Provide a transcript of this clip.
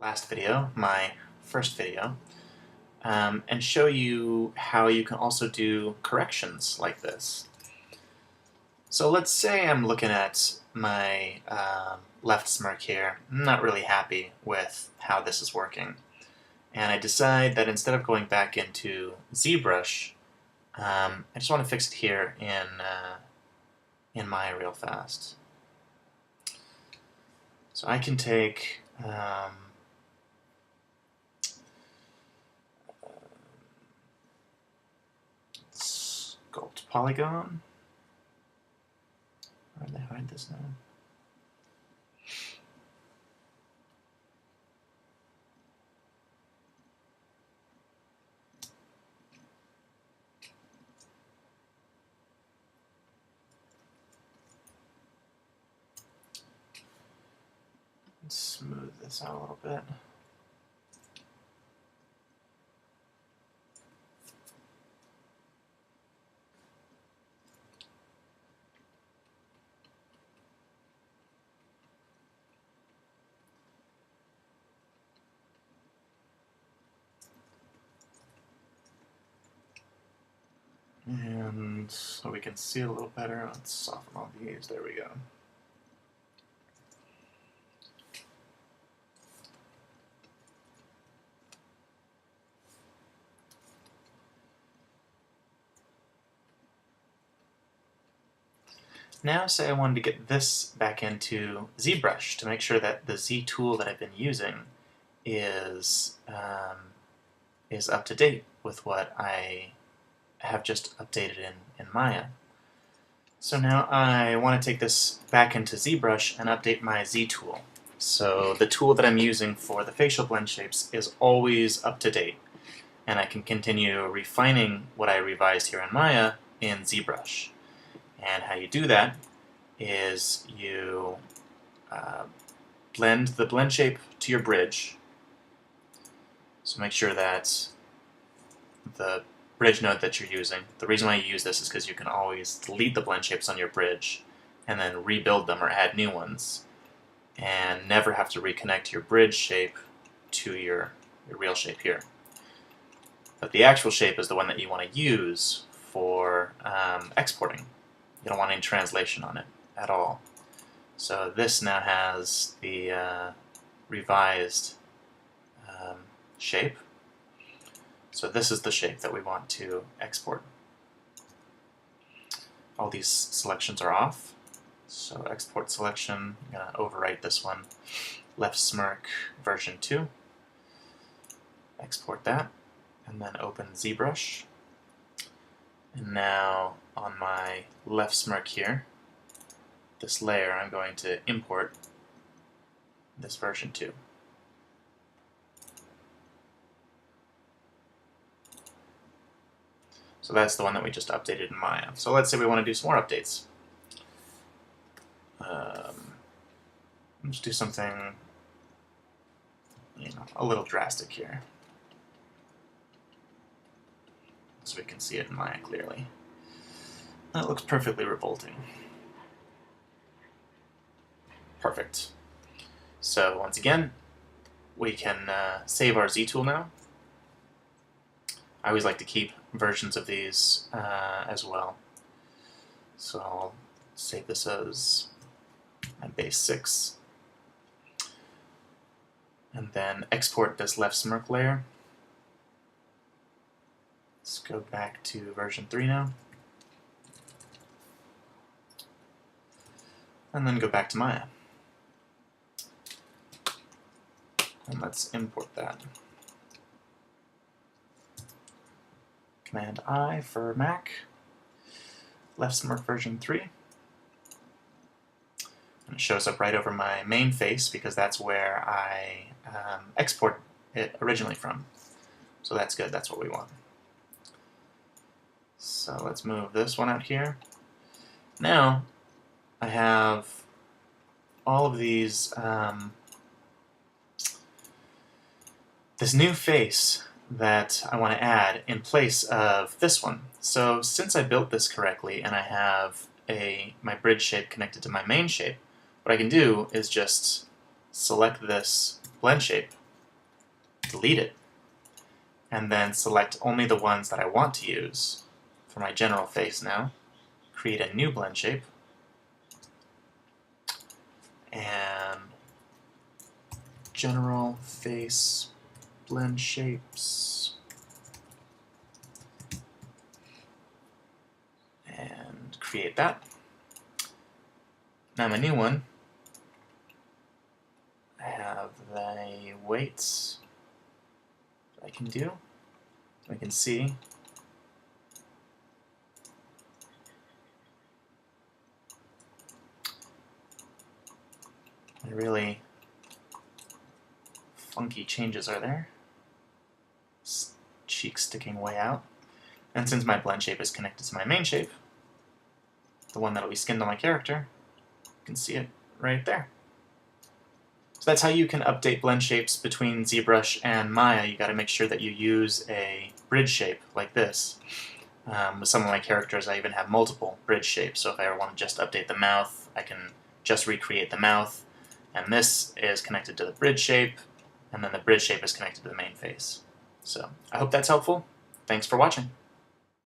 last video, my first video, and show you how you can also do corrections like this. So let's say I'm looking at my left smirk here. I'm not really happy with how this is working. And I decide that instead of going back into zBrush, I just want to fix it here in Maya real fast. So I can take sculpt polygon. Where did I hide this now? Let's smooth this out a little bit. And so we can see a little better, let's soften all these. There we go. Now say I wanted to get this back into zBrush to make sure that the Z tool that I've been using is up to date with what I have just updated in Maya. So now I want to take this back into zBrush and update my Z tool. So the tool that I'm using for the facial blend shapes is always up to date, and I can continue refining what I revised here in Maya in zBrush. And how you do that is you blend the blend shape to your bridge. So make sure that the bridge node that you're using, the reason why you use this is because you can always delete the blend shapes on your bridge and then rebuild them or add new ones and never have to reconnect your bridge shape to your real shape here. But the actual shape is the one that you want to use for exporting. You don't want any translation on it at all. So this now has the revised shape. So this is the shape that we want to export. All these selections are off. So export selection, I'm going to overwrite this one, left smirk version 2. Export that, and then open zBrush. And now on my left smirk here, this layer, I'm going to import this version 2. So that's the one that we just updated in Maya. So let's say we want to do some more updates. Let's do something, a little drastic here, so we can see it in Maya clearly. That looks perfectly revolting. Perfect. So once again, we can save our Z tool now. I always like to keep versions of these as well. So I'll save this as my base 6. And then export this left smirk layer. Let's go back to version 3 now. And then go back to Maya. And let's import that. Command I for Mac, left smirk version 3. And it shows up right over my main face because that's where I export it originally from. So that's good, that's what we want. So let's move this one out here. Now I have all of these, this new face that I want to add in place of this one. So since I built this correctly and I have my bridge shape connected to my main shape, what I can do is just select this blend shape delete it, and then select only the ones that I want to use for my general face now. Create a new blend shape, and general face blend shapes, and create that. Now my new one, I have the weights that I can do. We can see really funky changes are there. Cheek sticking way out. And since my blend shape is connected to my main shape, the one that'll be skinned on my character, you can see it right there. So that's how you can update blend shapes between ZBrush and Maya. You got to make sure that you use a bridge shape like this. With some of my characters, I even have multiple bridge shapes. So if I ever want to just update the mouth, I can just recreate the mouth. And this is connected to the bridge shape, and then the bridge shape is connected to the main face. So I hope that's helpful. Thanks for watching.